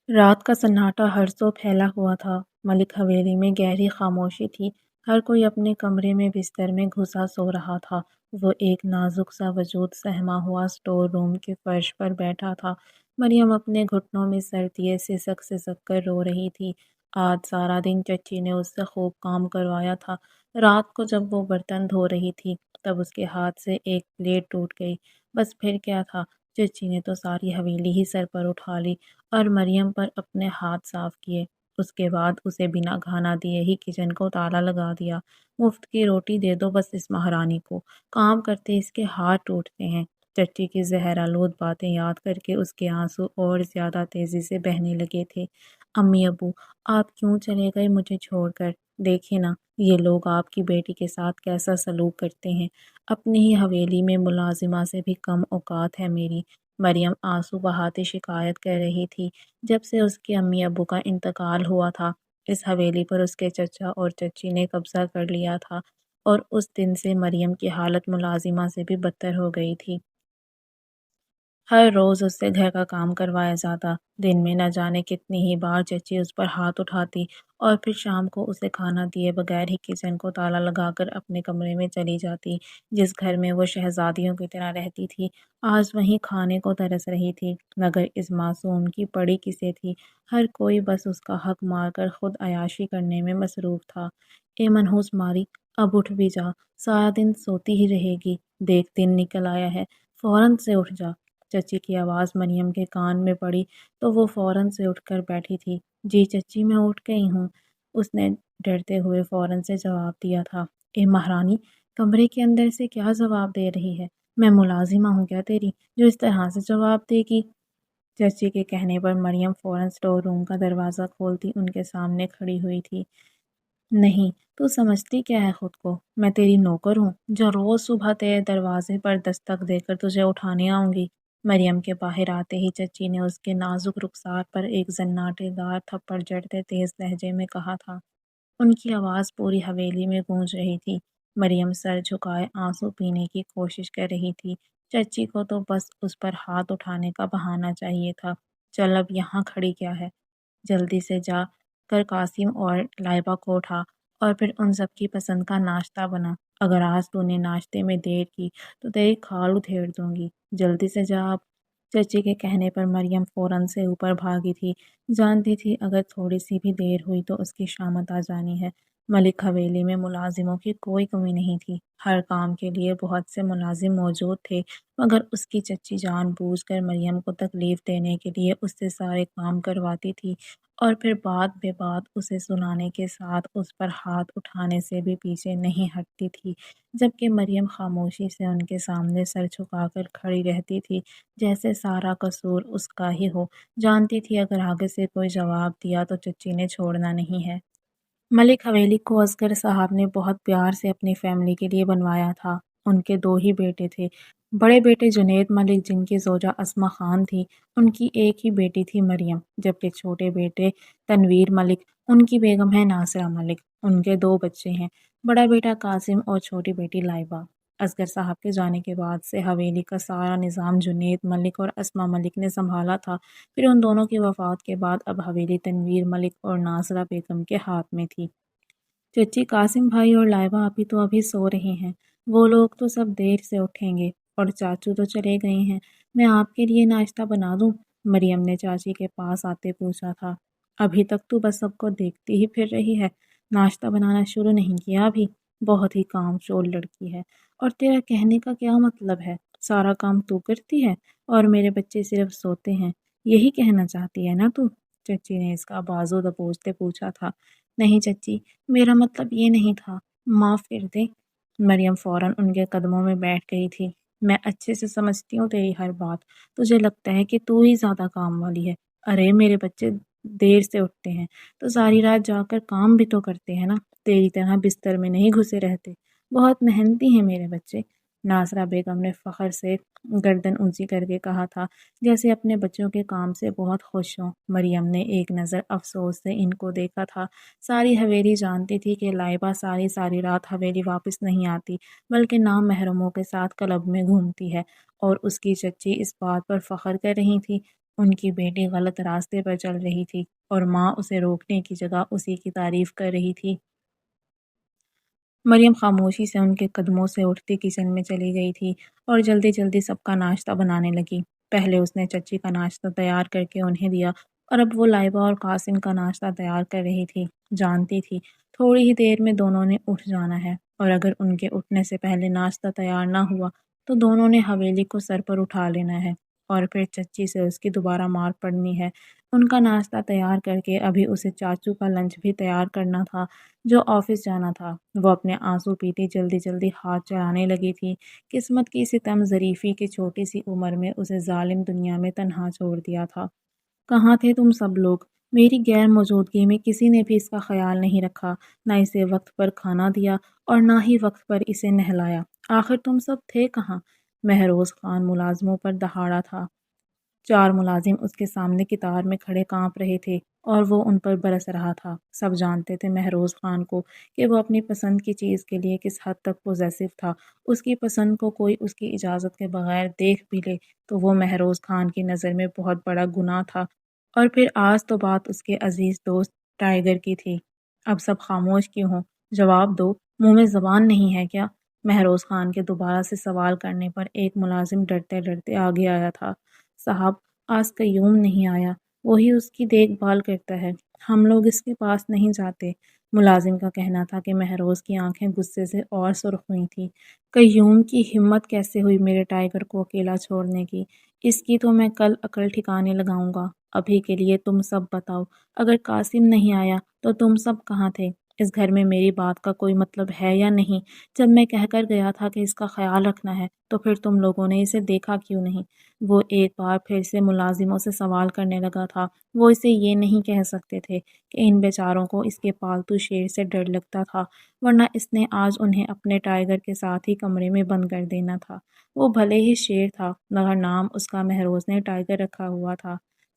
رات کا سناٹا ہر سو پھیلا ہوا تھا۔ ملک حویلی میں گہری خاموشی تھی۔ ہر کوئی اپنے کمرے میں بستر میں گھسا سو رہا تھا۔ وہ ایک نازک سا وجود سہما ہوا اسٹور روم کے فرش پر بیٹھا تھا۔ مریم اپنے گھٹنوں میں سر دیے سسک سسک کر رو رہی تھی۔ آج سارا دن چچی نے اس سے خوب کام کروایا تھا۔ رات کو جب وہ برتن دھو رہی تھی تب اس کے ہاتھ سے ایک پلیٹ ٹوٹ گئی۔ بس پھر کیا تھا، چچی نے تو ساری حویلی ہی سر پر اٹھا لی اور مریم پر اپنے ہاتھ صاف کیے۔ اس کے بعد اسے بنا کھانا دیے ہی کچن کو تالا لگا دیا۔ مفت کی روٹی دے دو بس اس مہارانی کو، کام کرتے اس کے ہاتھ ٹوٹتے ہیں۔ چچی کی زہرآلود باتیں یاد کر کے اس کے آنسو اور زیادہ تیزی سے بہنے لگے تھے۔ امی ابو، آپ کیوں چلے گئے مجھے چھوڑ کر؟ دیکھیں نا یہ لوگ آپ کی بیٹی کے ساتھ کیسا سلوک کرتے ہیں۔ اپنی ہی حویلی میں ملازمہ سے بھی کم اوقات ہے میری۔ مریم آنسو بہاتے شکایت کر رہی تھی۔ جب سے اس کے امی ابو کا انتقال ہوا تھا اس حویلی پر اس کے چچا اور چچی نے قبضہ کر لیا تھا، اور اس دن سے مریم کی حالت ملازمہ سے بھی بدتر ہو گئی تھی۔ ہر روز اس سے گھر کا کام کروایا جاتا۔ دن میں نہ جانے کتنی ہی بار چچی اس پر ہاتھ اٹھاتی اور پھر شام کو اسے کھانا دیے بغیر ہی کچن کو تالا لگا کر اپنے کمرے میں چلی جاتی۔ جس گھر میں وہ شہزادیوں کی طرح رہتی تھی آج وہیں کھانے کو ترس رہی تھی، مگر اس معصوم کی پڑی کسے تھی؟ ہر کوئی بس اس کا حق مار کر خود عیاشی کرنے میں مصروف تھا۔ اے منحوس ماری، اب اٹھ بھی جا، سارا دن سوتی ہی رہے گی، دیکھ دن نکل آیا ہے، فوراً سے اٹھ جا۔ چچی کی آواز مریم کے کان میں پڑی تو وہ فوراً سے اٹھ کر بیٹھی تھی۔ جی چچی میں اٹھ گئی ہوں، اس نے ڈرتے ہوئے فوراً سے جواب دیا تھا۔ اے مہارانی، کمرے کے اندر سے کیا جواب دے رہی ہے؟ میں ملازمہ ہوں کیا تیری جو اس طرح سے جواب دے گی؟ چچی کے کہنے پر مریم فوراً اسٹور روم کا دروازہ کھولتی ان کے سامنے کھڑی ہوئی تھی۔ نہیں، تو سمجھتی کیا ہے خود کو؟ میں تیری نوکر ہوں جو روز صبح تیرے دروازے پر دستک دے کر تجھے اٹھانے آؤں گی؟ مریم کے باہر آتے ہی چچی نے اس کے نازک رخسار پر ایک زناٹے دار تھپڑ جڑتے تیز لہجے میں کہا تھا۔ ان کی آواز پوری حویلی میں گونج رہی تھی۔ مریم سر جھکائے آنسو پینے کی کوشش کر رہی تھی۔ چچی کو تو بس اس پر ہاتھ اٹھانے کا بہانہ چاہیے تھا۔ چل اب یہاں کھڑی کیا ہے؟ جلدی سے جا کر قاسم اور لائبہ کو اٹھا اور پھر ان سب کی پسند کا ناشتہ بنا۔ اگر آج تو نے ناشتے میں دیر کی تو تیری کھال ادھیڑ دوں گی۔ جلدی سے جا اب۔ چچی کے کہنے پر مریم فوراً سے اوپر بھاگی تھی۔ جانتی تھی اگر تھوڑی سی بھی دیر ہوئی تو اس کی شامت آ جانی ہے۔ ملک حویلی میں ملازموں کی کوئی کمی نہیں تھی۔ ہر کام کے لیے بہت سے ملازم موجود تھے، مگر اس کی چچی جان بوجھ کر مریم کو تکلیف دینے کے لیے اس سے سارے کام کرواتی تھی اور پھر بات بے بات اسے سنانے کے ساتھ اس پر ہاتھ اٹھانے سے بھی پیچھے نہیں ہٹتی تھی، جبکہ مریم خاموشی سے ان کے سامنے سر جھکا کر کھڑی رہتی تھی جیسے سارا قصور اس کا ہی ہو۔ جانتی تھی اگر آگے سے کوئی جواب دیا تو چچی نے چھوڑنا نہیں ہے۔ ملک حویلی کو اصغر صاحب نے بہت پیار سے اپنی فیملی کے لیے بنوایا تھا۔ ان کے دو ہی بیٹے تھے، بڑے بیٹے جنید ملک جن کی زوجہ اسما خان تھی، ان کی ایک ہی بیٹی تھی مریم، جبکہ چھوٹے بیٹے تنویر ملک، ان کی بیگم ہے ناصرہ ملک، ان کے دو بچے ہیں، بڑا بیٹا قاسم اور چھوٹی بیٹی لائبہ۔ اصغر صاحب کے جانے کے بعد سے حویلی کا سارا نظام جنید ملک اور اسما ملک نے سنبھالا تھا۔ پھر ان دونوں کی وفات کے بعد اب حویلی تنویر ملک اور ناصرہ بیگم کے ہاتھ میں تھی۔ چچی، قاسم بھائی اور لائبہ آپی تو ابھی سو رہے ہیں، وہ لوگ تو سب دیر سے اٹھیں گے، اور چاچو تو چلے گئے ہیں، میں آپ کے لیے ناشتہ بنا دوں؟ مریم نے چاچی کے پاس آتے پوچھا تھا۔ ابھی تک تو بس سب کو دیکھتی ہی پھر رہی ہے، ناشتہ بنانا شروع نہیں کیا ابھی؟ بہت ہی کام چور لڑکی ہے، اور تیرا کہنے کا کیا مطلب ہے؟ سارا کام تو کرتی ہے اور میرے بچے صرف سوتے ہیں، یہی کہنا چاہتی ہے نا تو؟ چچی نے اس کا بازو دبوچتے پوچھا تھا۔ نہیں چچی، میرا مطلب یہ نہیں تھا، معاف کر دے۔ مریم فوراً ان کے قدموں میں بیٹھ گئی تھی۔ میں اچھے سے سمجھتی ہوں تیری ہر بات، تجھے لگتا ہے کہ تو ہی زیادہ کام والی ہے۔ ارے میرے بچے دیر سے اٹھتے ہیں تو ساری رات جا کر کام بھی تو کرتے ہیں نا، تیری طرح بستر میں نہیں گھسے رہتے، بہت محنتی ہیں میرے بچے۔ ناصرہ بیگم نے فخر سے گردن اونچی کر کے کہا تھا، جیسے اپنے بچوں کے کام سے بہت خوش ہوں۔ مریم نے ایک نظر افسوس سے ان کو دیکھا تھا۔ ساری حویلی جانتی تھی کہ لائبہ ساری رات حویلی واپس نہیں آتی، بلکہ نام محرموں کے ساتھ کلب میں گھومتی ہے، اور اس کی چچی اس بات پر فخر کر رہی تھی۔ ان کی بیٹی غلط راستے پر چل رہی تھی اور ماں اسے روکنے کی جگہ اسی کی تعریف کر رہی تھی۔ مریم خاموشی سے ان کے قدموں سے اٹھتی کچن میں چلی گئی تھی اور جلدی جلدی سب کا ناشتہ بنانے لگی۔ پہلے اس نے چچی کا ناشتہ تیار کر کے انہیں دیا اور اب وہ لائبہ اور قاسم کا ناشتہ تیار کر رہی تھی۔ جانتی تھی تھوڑی ہی دیر میں دونوں نے اٹھ جانا ہے اور اگر ان کے اٹھنے سے پہلے ناشتہ تیار نہ ہوا تو دونوں نے حویلی کو سر پر اٹھا لینا ہے اور پھر چچی سے اس کی دوبارہ مار پڑنی ہے۔ ان کا ناشتہ تیار کر کے ابھی اسے چاچو کا لنچ بھی تیار کرنا تھا جو آفس جانا تھا۔ وہ اپنے آنسو پیتی جلدی جلدی ہاتھ چڑھانے لگی تھی۔ قسمت کی ستم ظریفی کی چھوٹی سی عمر میں اسے ظالم دنیا میں تنہا چھوڑ دیا تھا۔ کہاں تھے تم سب لوگ؟ میری غیر موجودگی میں کسی نے بھی اس کا خیال نہیں رکھا، نہ اسے وقت پر کھانا دیا اور نہ ہی وقت پر اسے نہلایا۔ آخر تم سب تھے کہاں؟ مہروز خان ملازموں پر دہاڑا تھا۔ 4 ملازم اس کے سامنے قطار میں کھڑے کانپ رہے تھے اور وہ ان پر برس رہا تھا۔ سب جانتے تھے مہروز خان کو کہ وہ اپنی پسند کی چیز کے لیے کس حد تک پوزیسو تھا۔ اس کی پسند کو کوئی اس کی اجازت کے بغیر دیکھ بھی لے تو وہ مہروز خان کی نظر میں بہت بڑا گناہ تھا۔ اور پھر آج تو بات اس کے عزیز دوست ٹائیگر کی تھی۔ اب سب خاموش کیوں ہو؟ جواب دو، منہ میں زبان نہیں ہے کیا؟ مہروز خان کے دوبارہ سے سوال کرنے پر ایک ملازم ڈرتے ڈرتے آگے آیا تھا۔ صاحب، آج قیوم نہیں آیا، وہی اس کی دیکھ بھال کرتا ہے، ہم لوگ اس کے پاس نہیں جاتے۔ ملازم کا کہنا تھا کہ مہروز کی آنکھیں غصے سے اور سرخ ہوئی تھیں۔ قیوم کی ہمت کیسے ہوئی میرے ٹائیگر کو اکیلا چھوڑنے کی؟ اس کی تو میں کل عقل ٹھکانے لگاؤں گا۔ ابھی کے لیے تم سب بتاؤ، اگر قاسم نہیں آیا تو تم سب کہاں تھے؟ اس گھر میں میری بات کا کوئی مطلب ہے یا نہیں؟ جب میں کہہ کر گیا تھا کہ اس کا خیال رکھنا ہے تو پھر تم لوگوں نے اسے دیکھا کیوں نہیں؟ وہ ایک بار پھر سے ملازموں سے سوال کرنے لگا تھا۔ وہ اسے یہ نہیں کہہ سکتے تھے کہ ان بیچاروں کو اس کے پالتو شیر سے ڈر لگتا تھا، ورنہ اس نے آج انہیں اپنے ٹائیگر کے ساتھ ہی کمرے میں بند کر دینا تھا۔ وہ بھلے ہی شیر تھا مگر نام اس کا مہروز نے ٹائیگر رکھا ہوا تھا۔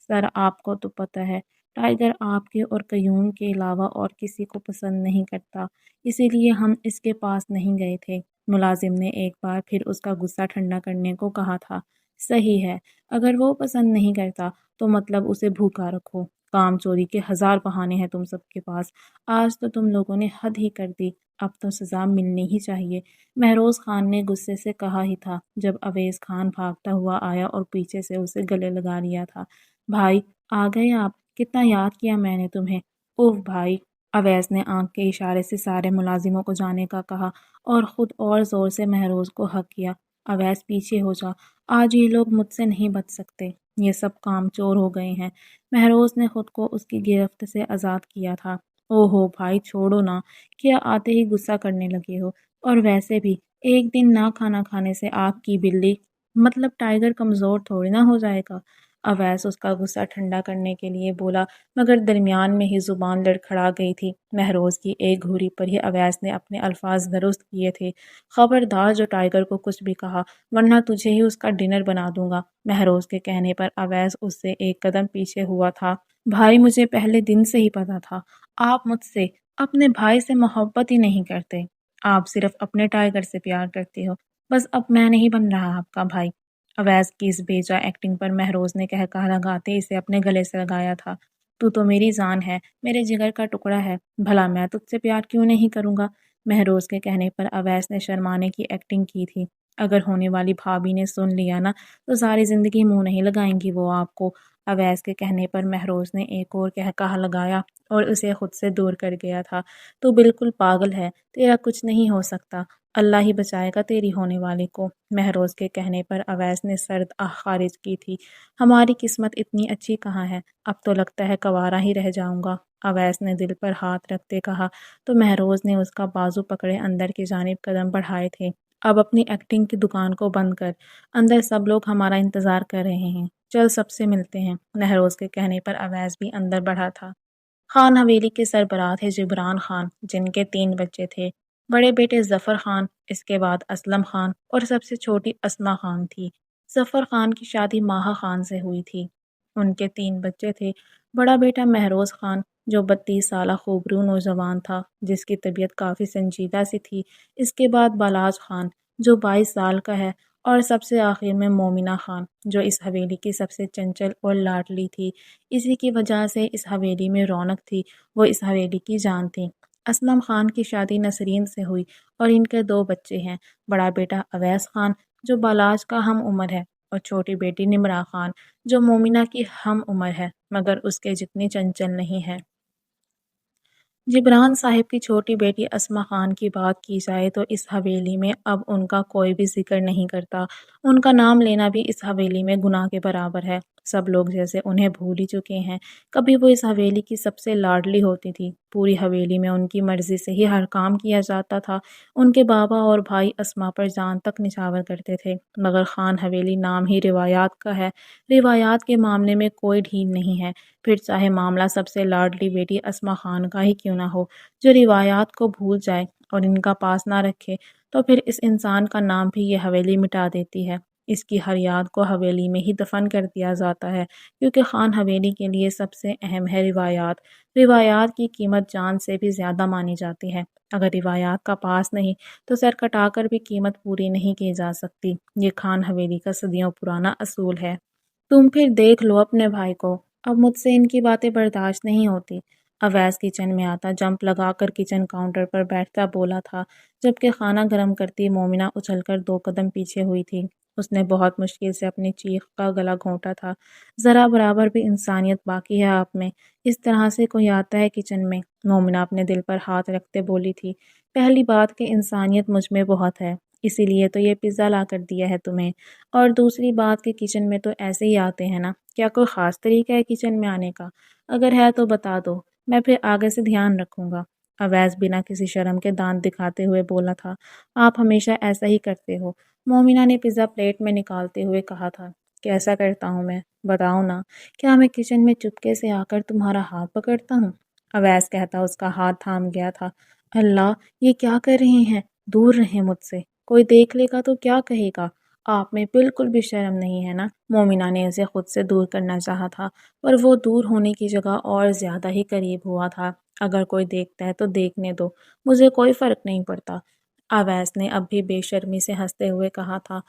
سر، آپ کو تو پتہ ہے ٹائیگر آپ کے اور قیوم کے علاوہ اور کسی کو پسند نہیں کرتا، اسی لیے ہم اس کے پاس نہیں گئے تھے۔ ملازم نے ایک بار پھر اس کا غصہ ٹھنڈا کرنے کو کہا تھا۔ صحیح ہے، اگر وہ پسند نہیں کرتا تو مطلب اسے بھوکا رکھو۔ کام چوری کے 1000 بہانے ہیں تم سب کے پاس۔ آج تو تم لوگوں نے حد ہی کر دی، اب تو سزا ملنی ہی چاہیے۔ مہروز خان نے غصے سے کہا ہی تھا جب اویس خان بھاگتا ہوا آیا اور پیچھے سے اسے گلے لگا لیا تھا۔ بھائی آ گئے آپ، کتنا یاد کیا میں نے تمہیں۔ اوہ بھائی، اویس نے آنکھ کے اشارے سے سارے ملازموں کو جانے کا کہا اور خود اور زور سے مہروز کو ہگ کیا۔ اویس پیچھے ہو جا، آج یہ لوگ مجھ سے نہیں بچ سکتے، یہ سب کام چور ہو گئے ہیں۔ مہروز نے خود کو اس کی گرفت سے آزاد کیا تھا۔ او ہو بھائی چھوڑو نا، کیا آتے ہی غصہ کرنے لگے ہو؟ اور ویسے بھی ایک دن نہ کھانا کھانے سے آپ کی بلی مطلب ٹائیگر کمزور تھوڑی نہ ہو جائے گا۔ اویس اس کا غصہ ٹھنڈا کرنے کے لیے بولا مگر درمیان میں ہی زبان لڑکھڑا گئی تھی۔ مہروز کی ایک گھوری پر ہی اویس نے اپنے الفاظ درست کیے تھے۔ خبردار جو ٹائیگر کو کچھ بھی کہا ورنہ تجھے ہی اس کا ڈنر بنا دوں گا۔ مہروز کے کہنے پر اویس اس سے ایک قدم پیچھے ہوا تھا۔ بھائی مجھے پہلے دن سے ہی پتا تھا، آپ مجھ سے اپنے بھائی سے محبت ہی نہیں کرتے، آپ صرف اپنے ٹائیگر سے پیار کرتے ہو، بس اب میں نہیں بن رہا آپ کا بھائی۔ اویس کی اس بیجا ایکٹنگ پر مہروز نے کہا لگاتے اسے اپنے گلے سے لگایا تھا۔ تو میری جان ہے، میرے جگر کا ٹکڑا ہے، بھلا میں تجھ سے پیار کیوں نہیں کروں گا؟ مہروز کے کہنے پر اویس نے شرمانے کی ایکٹنگ کی تھی۔ اگر ہونے والی بھابھی نے سن لیا نا تو ساری زندگی منہ نہیں لگائیں گی وہ آپ کو۔ اویس کے کہنے پر مہروز نے ایک اور کہا لگایا اور اسے خود سے دور کر گیا تھا۔ تو بالکل پاگل ہے، تیرا کچھ نہیں ہو سکتا، اللہ ہی بچائے گا تیری ہونے والے کو۔ مہروز کے کہنے پر اویس نے سرد آہ خارج کی تھی۔ ہماری قسمت اتنی اچھی کہاں ہے، اب تو لگتا ہے کنوارا ہی رہ جاؤں گا۔ اویس نے دل پر ہاتھ رکھتے کہا تو مہروز نے اس کا بازو پکڑے اندر کی جانب قدم بڑھائے تھے۔ اب اپنی ایکٹنگ کی دکان کو بند کر، اندر سب لوگ ہمارا انتظار کر رہے ہیں، چل سب سے ملتے ہیں۔ مہروز کے کہنے پر اویس بھی اندر بڑھا تھا۔ خان حویلی کے سربراہ تھے جبران خان، جن کے 3 بچے تھے۔ بڑے بیٹے ظفر خان، اس کے بعد اسلم خان اور سب سے چھوٹی اسما خان تھی۔ ظفر خان کی شادی ماہا خان سے ہوئی تھی۔ ان کے 3 بچے تھے۔ بڑا بیٹا مہروز خان جو 32 سالہ خوبرو نوجوان تھا جس کی طبیعت کافی سنجیدہ سی تھی۔ اس کے بعد بالاج خان جو 22 سال کا ہے اور سب سے آخر میں مومنہ خان، جو اس حویلی کی سب سے چنچل اور لاڈلی تھی۔ اسی کی وجہ سے اس حویلی میں رونق تھی، وہ اس حویلی کی جان تھی۔ اسلم خان کی شادی نسرین سے ہوئی اور ان کے 2 بچے ہیں، بڑا بیٹا اویس خان جو بالاج کا ہم عمر ہے، اور چھوٹی بیٹی نمرا خان جو مومنہ کی ہم عمر ہے مگر اس کے جتنی چنچل نہیں ہے۔ جبران صاحب کی چھوٹی بیٹی اسما خان کی بات کی جائے تو اس حویلی میں اب ان کا کوئی بھی ذکر نہیں کرتا، ان کا نام لینا بھی اس حویلی میں گناہ کے برابر ہے۔ سب لوگ جیسے انہیں بھول ہی چکے ہیں۔ کبھی وہ اس حویلی کی سب سے لاڈلی ہوتی تھی، پوری حویلی میں ان کی مرضی سے ہی ہر کام کیا جاتا تھا۔ ان کے بابا اور بھائی اسما پر جان تک نچھاور کرتے تھے، مگر خان حویلی نام ہی روایات کا ہے، روایات کے معاملے میں کوئی ڈھیل نہیں ہے، پھر چاہے معاملہ سب سے لاڈلی بیٹی اسما خان کا ہی کیوں نہ ہو، جو روایات کو بھول جائے اور ان کا پاس نہ رکھے تو پھر اس انسان کا نام بھی یہ حویلی مٹا دیتی ہے۔ اس کی ہر یاد کو حویلی میں ہی دفن کر دیا جاتا ہے، کیونکہ خان حویلی کے لیے سب سے اہم ہے روایات۔ روایات کی قیمت جان سے بھی زیادہ مانی جاتی ہے، اگر روایات کا پاس نہیں تو سر کٹا کر بھی قیمت پوری نہیں کی جا سکتی۔ یہ خان حویلی کا صدیوں پرانا اصول ہے۔ تم پھر دیکھ لو اپنے بھائی کو، اب مجھ سے ان کی باتیں برداشت نہیں ہوتی۔ اویس کچن میں آتا جمپ لگا کر کچن کاؤنٹر پر بیٹھتا بولا تھا، جبکہ کھانا گرم کرتی مومنہ اچھل کر 2 قدم پیچھے ہوئی تھی۔ اس نے بہت مشکل سے اپنی چیخ کا گلا گھونٹا تھا۔ ذرا برابر بھی انسانیت باقی ہے آپ میں؟ اس طرح سے کوئی آتا ہے کچن میں؟ مومنہ اپنے دل پر ہاتھ رکھتے بولی تھی۔ پہلی بات کہ انسانیت مجھ میں بہت ہے، اسی لیے تو یہ پیزا لا کر دیا ہے تمہیں، اور دوسری بات کہ کچن میں تو ایسے ہی آتے ہیں نا، کیا کوئی خاص طریقہ ہے کچن میں آنے کا؟ اگر ہے تو بتا دو، میں پھر آگے سے دھیان رکھوں گا۔ اویس بنا کسی شرم کے دانت دکھاتے ہوئے بولا تھا۔ آپ ہمیشہ ایسا ہی کرتے ہو، مومنہ نے پیزا پلیٹ میں نکالتے ہوئے کہا تھا۔ کیسا کرتا ہوں میں؟ بتاؤ نا، کیا میں کچن میں چپکے سے آ کر تمہارا ہاتھ پکڑتا ہوں؟ اویس کہتا اس کا ہاتھ تھام گیا تھا۔ اللہ، یہ کیا کر رہے ہیں؟ دور رہیں مجھ سے، کوئی دیکھ لے گا تو کیا کہے گا؟ آپ میں بالکل بھی شرم نہیں ہے نا؟ مومنہ نے اسے خود سے دور کرنا چاہا تھا، پر وہ دور ہونے کی جگہ اور زیادہ ہی قریب ہوا تھا۔ اگر کوئی دیکھتا ہے تو دیکھنے دو، مجھے کوئی فرق نہیں پڑتا۔ اویس نے اب بھی بے شرمی سے ہنستے ہوئے کہا تھا۔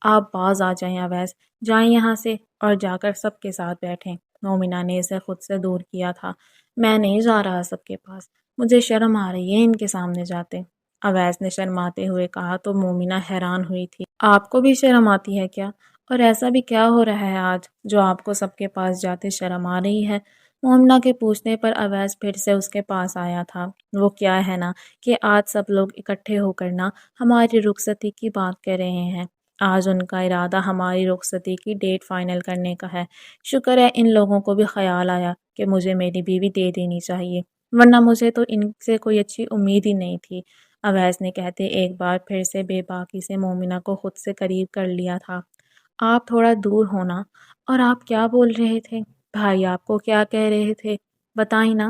آپ باز آ جائیں اویس، جائیں یہاں سے اور جا کر سب کے ساتھ بیٹھیں۔ مومنہ نے اسے خود سے دور کیا تھا۔ میں نہیں جا رہا سب کے پاس، مجھے شرم آ رہی ہے ان کے سامنے جاتے۔ اویس نے شرماتے ہوئے کہا تو مومنہ حیران ہوئی تھی۔ آپ کو بھی شرم آتی ہے کیا؟ اور ایسا بھی کیا ہو رہا ہے آج جو آپ کو سب کے پاس جاتے شرم آ رہی ہے؟ مومنہ کے پوچھنے پر اویس پھر سے اس کے پاس آیا تھا۔ وہ کیا ہے نا کہ آج سب لوگ اکٹھے ہو کر نا ہماری رخصتی کی بات کر رہے ہیں۔ آج ان کا ارادہ ہماری رخصتی کی ڈیٹ فائنل کرنے کا ہے۔ شکر ہے ان لوگوں کو بھی خیال آیا کہ مجھے میری بیوی دے دینی چاہیے، ورنہ مجھے تو ان سے کوئی اچھی امید ہی نہیں تھی۔ اویس نے کہتے ایک بار پھر سے بے باکی سے مومنہ کو خود سے قریب کر لیا تھا۔ آپ تھوڑا دور ہونا، اور آپ کیا بول رہے تھے؟ بھائی آپ کو کیا کہہ رہے تھے؟ بتائیں نا۔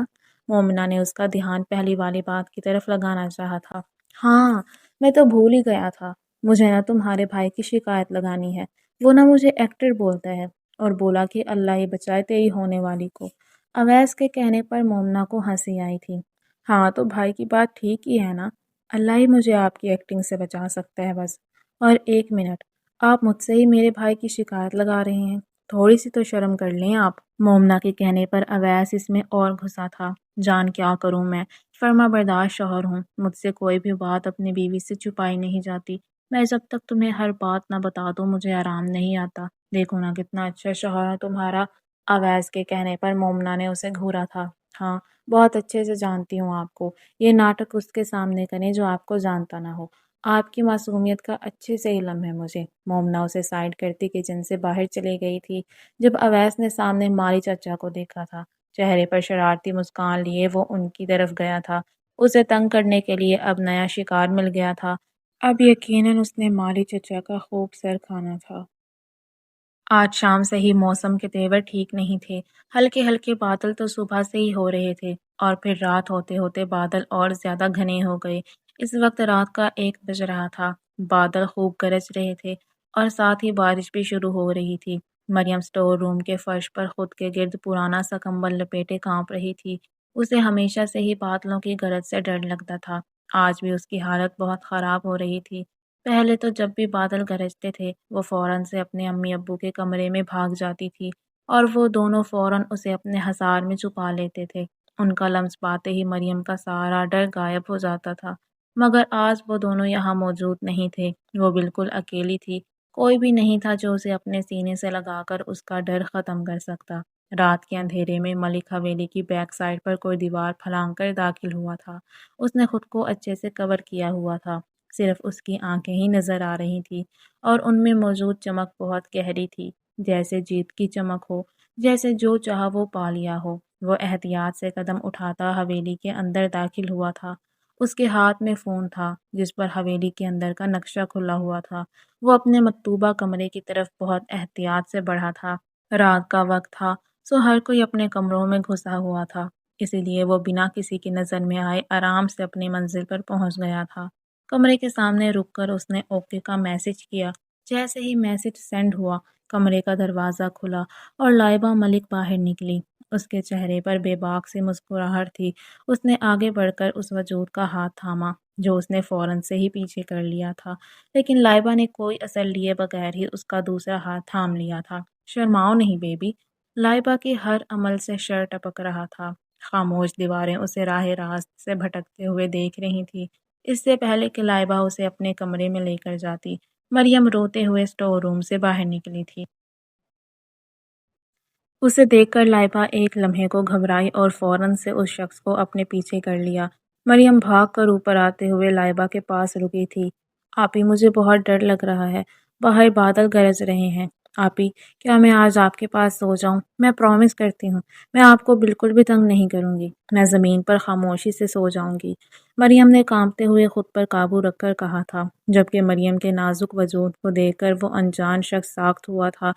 مومنہ نے اس کا دھیان پہلی والی بات کی طرف لگانا چاہا تھا۔ ہاں، میں تو بھول ہی گیا تھا، مجھے نا تمہارے بھائی کی شکایت لگانی ہے۔ وہ نا مجھے ایکٹر بولتا ہے، اور بولا کہ اللہ ہی بچائے تیری ہونے والی کو۔ اویس کے کہنے پر مومنہ کو ہنسی آئی تھی۔ ہاں تو بھائی کی بات ٹھیک ہی ہے نا، اللہ ہی مجھے آپ کی ایکٹنگ سے بچا سکتا ہے بس۔ اور ایک منٹ، آپ مجھ سے ہی میرے بھائی کی شکایت لگا رہے ہیں؟ تھوڑی سی تو شرم کر لیں آپ۔ مومنہ کے کہنے پر اویس اس میں اور گھسا تھا۔ جان کیا کروں میں، فرما بردار شوہر ہوں، مجھ سے کوئی بھی بات اپنی بیوی سے چھپائی نہیں جاتی۔ میں جب تک تمہیں ہر بات نہ بتا دوں مجھے آرام نہیں آتا۔ دیکھو نا کتنا اچھا شوہر ہے تمہارا۔ اویس کے کہنے پر مومنہ نے اسے گھورا تھا۔ ہاں، بہت اچھے سے جانتی ہوں آپ کو، یہ ناٹک اس کے سامنے کریں جو آپ کو جانتا نہ ہو۔ آپ کی معصومیت کا اچھے سے علم ہے مجھے۔ مومنہ اسے سائڈ کرتی کچن سے باہر چلی گئی تھی۔ جب اویس نے سامنے مالی چچا کو دیکھا تھا، چہرے پر شرارتی مسکان لیے وہ ان کی طرف گیا تھا۔ اسے تنگ کرنے کے لیے اب نیا شکار مل گیا تھا۔ اب یقیناً اس نے مالی چچا کا خوب سر کھانا تھا۔ آج شام سے ہی موسم کے تیور ٹھیک نہیں تھے۔ ہلکے ہلکے بادل تو صبح سے ہی ہو رہے تھے، اور پھر رات ہوتے ہوتے بادل اور زیادہ گھنے ہو گئے۔ اس وقت رات کا 1 بج رہا تھا۔ بادل خوب گرج رہے تھے اور ساتھ ہی بارش بھی شروع ہو رہی تھی۔ مریم سٹور روم کے فرش پر خود کے گرد پرانا سا کمبل لپیٹے کانپ رہی تھی۔ اسے ہمیشہ سے ہی بادلوں کی گرج سے ڈر لگتا تھا۔ آج بھی اس کی حالت بہت خراب ہو رہی تھی۔ پہلے تو جب بھی بادل گرجتے تھے وہ فوراً سے اپنے امی ابو کے کمرے میں بھاگ جاتی تھی اور وہ دونوں فوراً اسے اپنے ہزار میں چھپا لیتے تھے۔ ان کا لمس پاتے ہی مریم کا سارا ڈر غائب ہو جاتا تھا، مگر آج وہ دونوں یہاں موجود نہیں تھے۔ وہ بالکل اکیلی تھی، کوئی بھی نہیں تھا جو اسے اپنے سینے سے لگا کر اس کا ڈر ختم کر سکتا۔ رات کے اندھیرے میں ملک حویلی کی بیک سائڈ پر کوئی دیوار پھلانگ کر داخل ہوا تھا۔ اس نے خود کو اچھے سے کور کیا ہوا تھا، صرف اس کی آنکھیں ہی نظر آ رہی تھی اور ان میں موجود چمک بہت گہری تھی، جیسے جیت کی چمک ہو، جیسے جو چاہا وہ پا لیا ہو۔ وہ احتیاط سے قدم اٹھاتا حویلی کے اندر داخل ہوا تھا۔ اس کے ہاتھ میں فون تھا جس پر حویلی کے اندر کا نقشہ کھلا ہوا تھا۔ وہ اپنے مکتوبہ کمرے کی طرف بہت احتیاط سے بڑھا تھا۔ رات کا وقت تھا، سو ہر کوئی اپنے کمروں میں گھسا ہوا تھا، اسی لیے وہ بنا کسی کی نظر میں آئے آرام سے اپنی منزل پر پہنچ گیا تھا۔ کمرے کے سامنے رک کر اس نے اوکے کا میسج کیا۔ جیسے ہی میسج سینڈ ہوا، کمرے کا دروازہ کھلا اور لائبہ ملک باہر نکلی۔ اس کے چہرے پر بے باک سی مسکراہٹ تھی۔ اس نے آگے بڑھ کر اس وجود کا ہاتھ تھاما جو اس نے فوراً سے ہی پیچھے کر لیا تھا، لیکن لائبہ نے کوئی اثر لیے بغیر ہی اس کا دوسرا ہاتھ تھام لیا تھا۔ شرماؤ نہیں بیبی۔ لائبہ کی ہر عمل سے شر ٹپک رہا تھا۔ خاموش دیواریں اسے راہ راست سے بھٹکتے ہوئے دیکھ رہی تھی۔ اس سے پہلے کہ لائبہ اسے اپنے کمرے میں لے کر جاتی، مریم روتے ہوئے اسٹور روم سے باہر نکلی تھی۔ اسے دیکھ کر لائبہ ایک لمحے کو گھبرائی اور فوراً سے اس شخص کو اپنے پیچھے کر لیا۔ مریم بھاگ کر اوپر آتے ہوئے لائبہ کے پاس رکی تھی۔ آپی، مجھے بہت ڈر لگ رہا ہے، باہر بادل گرج رہے ہیں۔ آپی، کیا میں آج آپ کے پاس سو جاؤں؟ میں پرومس کرتی ہوں میں آپ کو بالکل بھی تنگ نہیں کروں گی، میں زمین پر خاموشی سے سو جاؤں گی، مریم نے کانپتے ہوئے خود پر قابو رکھ کر کہا تھا، جبکہ مریم کے نازک وجود کو دیکھ کر وہ انجان شخص ساخت ہوا تھا۔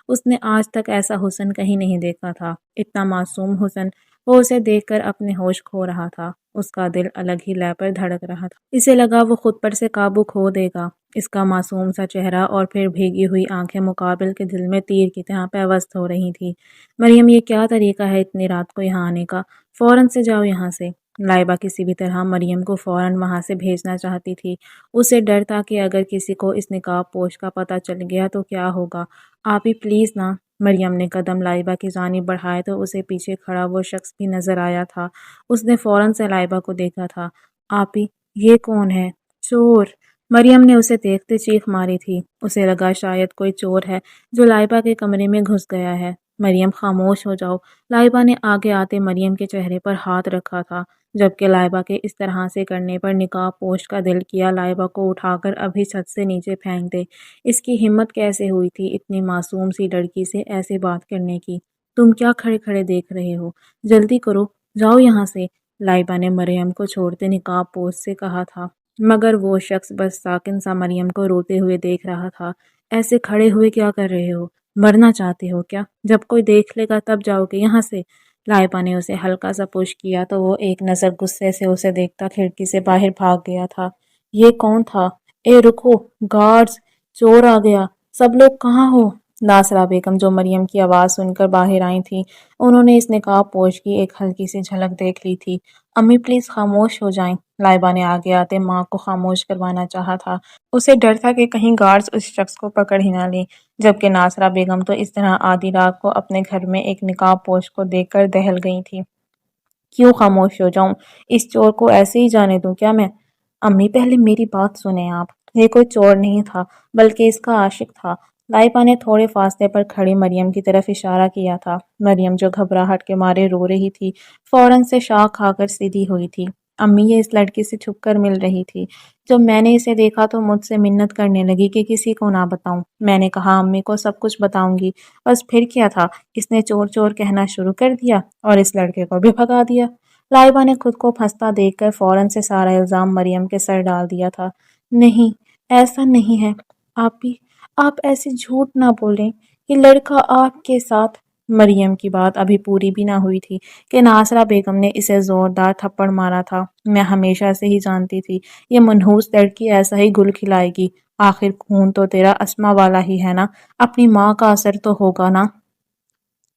اس نے آج تک ایسا حسن کہیں نہیں دیکھا تھا، اتنا معصوم حسن۔ وہ اسے دیکھ کر اپنے ہوش کھو رہا تھا، اس کا دل الگ ہی لے پر دھڑک رہا تھا۔ اسے لگا وہ خود پر سے قابو کھو دے گا۔ اس کا معصوم سا چہرہ اور پھر بھیگی ہوئی آنکھیں مقابل کے دل میں تیر کی طرح پیوست ہو رہی تھی۔ مریم، یہ کیا طریقہ ہے اتنی رات کو یہاں آنے کا؟ فوراً سے جاؤ یہاں سے۔ لائبہ کسی بھی طرح مریم کو فوراً وہاں سے بھیجنا چاہتی تھی۔ اسے ڈر تھا کہ اگر کسی کو اس نقاب پوش کا پتہ چل گیا تو کیا ہوگا۔ آپی پلیز نا۔ مریم نے قدم لائبہ کی جانب بڑھائے تو اسے پیچھے کھڑا وہ شخص بھی نظر آیا تھا۔ اس نے فوراً سے لائبہ کو دیکھا تھا۔ آپی، یہ کون ہے؟ چور! مریم نے اسے دیکھتے چیخ ماری تھی۔ اسے لگا شاید کوئی چور ہے جو لائبہ کے کمرے میں گھس گیا ہے۔ مریم، خاموش ہو جاؤ۔ لائبہ نے آگے آتے مریم کے چہرے پر ہاتھ رکھا تھا، جبکہ لائبہ کے اس طرح سے کرنے پر نقاب پوش کا دل کیا لائبہ کو اٹھا کر ابھی چھت سے نیچے پھینک دے۔ اس کی ہمت کیسے ہوئی تھی اتنی معصوم سی لڑکی سے ایسے بات کرنے کی؟ تم کیا کھڑے کھڑے دیکھ رہے ہو؟ جلدی کرو، جاؤ یہاں سے، لائبہ نے مریم کو چھوڑتے نقاب پوش سے کہا تھا، مگر وہ شخص بس ساکن سا مریم کو روتے ہوئے دیکھ رہا تھا۔ ایسے کھڑے ہوئے کیا کر رہے ہو؟ مرنا چاہتے ہو کیا؟ جب کوئی دیکھ لے گا تب جاؤ گے یہاں سے؟ لائبہ نے اسے ہلکا سا پش کیا تو وہ ایک نظر غصے سے اسے دیکھتا کھڑکی سے باہر بھاگ گیا تھا۔ یہ کون تھا؟ اے رکو، گارڈز! چور آ گیا! سب لوگ کہاں ہو؟ ناصرہ بیگم، جو مریم کی آواز سن کر باہر آئی تھیں، انہوں نے اس نقاب پوش کی ایک ہلکی سی جھلک دیکھ لی تھی۔ امی پلیز خاموش ہو جائیں۔ لائبہ نے آگے آتے ماں کو خاموش کروانا چاہا تھا۔ اسے ڈر تھا کہ کہیں گارڈز اس شخص کو پکڑ ہی نہ لیں، جبکہ ناصرہ بیگم تو اس طرح آدھی رات کو اپنے گھر میں ایک نقاب پوش کو دیکھ کر دہل گئی تھی۔ کیوں خاموش ہو جاؤں؟ اس چور کو ایسے ہی جانے دوں کیا میں؟ امی، پہلے میری بات سنیں آپ۔ یہ کوئی چور نہیں تھا، بلکہ اس کا عاشق تھا۔ لائبہ نے تھوڑے فاصلے پر کھڑی مریم کی طرف اشارہ کیا تھا۔ مریم، جو گھبراہٹ کے مارے رو رہی تھی، فوراً سے شاک کھا کر سیدھی ہوئی تھی۔ امی، یہ اس لڑکی سے چھپ کر مل رہی تھی۔ جب میں نے اسے دیکھا تو مجھ سے منت کرنے لگی کہ کسی کو نہ بتاؤں۔ میں نے کہا امی کو سب کچھ بتاؤں گی، بس پھر کیا تھا، اس نے چور چور کہنا شروع کر دیا اور اس لڑکے کو بھی بھگا دیا۔ لائبہ نے خود کو پھنستا دیکھ کر فوراً سے سارا الزام مریم کے سر ڈال دیا تھا۔ نہیں، ایسا نہیں ہے آپی، آپ ایسے جھوٹ نہ بولیں، یہ لڑکا آپ کے ساتھ… مریم کی بات ابھی پوری بھی نہ ہوئی تھی کہ ناصرہ بیگم نے اسے زوردار تھپڑ مارا تھا۔ میں ہمیشہ سے ہی جانتی تھی یہ منحوس لڑکی ایسا ہی گل کھلائے گی۔ آخر خون تو تیرا اسما والا ہی ہے نا، اپنی ماں کا اثر تو ہوگا نا۔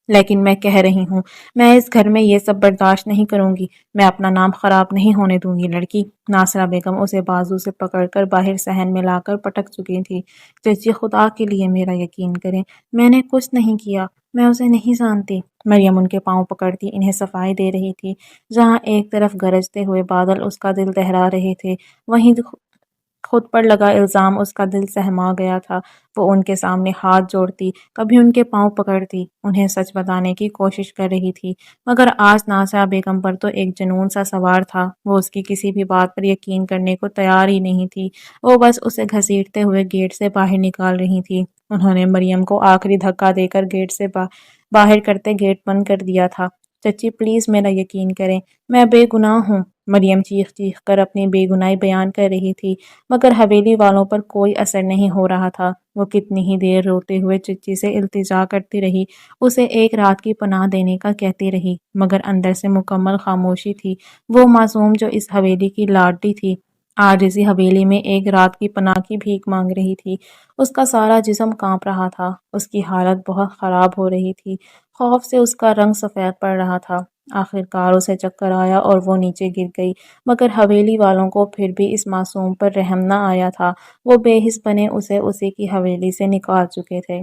لیکن میں کہہ رہی ہوں میں اس گھر میں یہ سب برداشت نہیں کروں گی، میں اپنا نام خراب نہیں ہونے دوں گی۔ لڑکی ناصرہ بیگم اسے بازو سے پکڑ کر باہر صحن میں لا کر پٹک چکی تھی۔ چچی خدا کے لیے میرا یقین کریں، میں نے کچھ نہیں کیا، میں اسے نہیں جانتی۔ مریم ان کے پاؤں پکڑتی انہیں صفائی دے رہی تھی۔ جہاں ایک طرف گرجتے ہوئے بادل اس کا دل دہلا رہے تھے، وہیں خود پر لگا الزام اس کا دل سہما گیا تھا۔ وہ ان کے سامنے ہاتھ جوڑتی، کبھی ان کے پاؤں پکڑتی، انہیں سچ بتانے کی کوشش کر رہی تھی، مگر آج ناصرہ بیگم پر تو ایک جنون سا سوار تھا۔ وہ اس کی کسی بھی بات پر یقین کرنے کو تیار ہی نہیں تھی۔ وہ بس اسے گھسیٹتے ہوئے گیٹ سے باہر نکال رہی تھی۔ انہوں نے مریم کو آخری دھکا دے کر گیٹ سے باہر کرتے گیٹ بند کر دیا تھا۔ چچی پلیز میرا یقین کریں، میں بے گناہ ہوں۔ مریم چیخ چیخ کر اپنی بے گناہی بیان کر رہی تھی، مگر حویلی والوں پر کوئی اثر نہیں ہو رہا تھا۔ وہ کتنی ہی دیر روتے ہوئے چچی سے التجا کرتی رہی، اسے ایک رات کی پناہ دینے کا کہتی رہی، مگر اندر سے مکمل خاموشی تھی۔ وہ معصوم جو اس حویلی کی لاڈلی تھی، آج اسی حویلی میں ایک رات کی پناہ کی بھیک مانگ رہی تھی۔ اس کا سارا جسم کانپ رہا تھا، اس کی حالت بہت خراب ہو رہی تھی، خوف سے اس کا رنگ سفید پڑ رہا تھا۔ آخر کار اسے چکر آیا اور وہ نیچے گر گئی، مگر حویلی والوں کو پھر بھی اس معصوم پر رحم نہ آیا تھا۔ وہ بے حس بنے اسے اسی کی حویلی سے نکال چکے تھے۔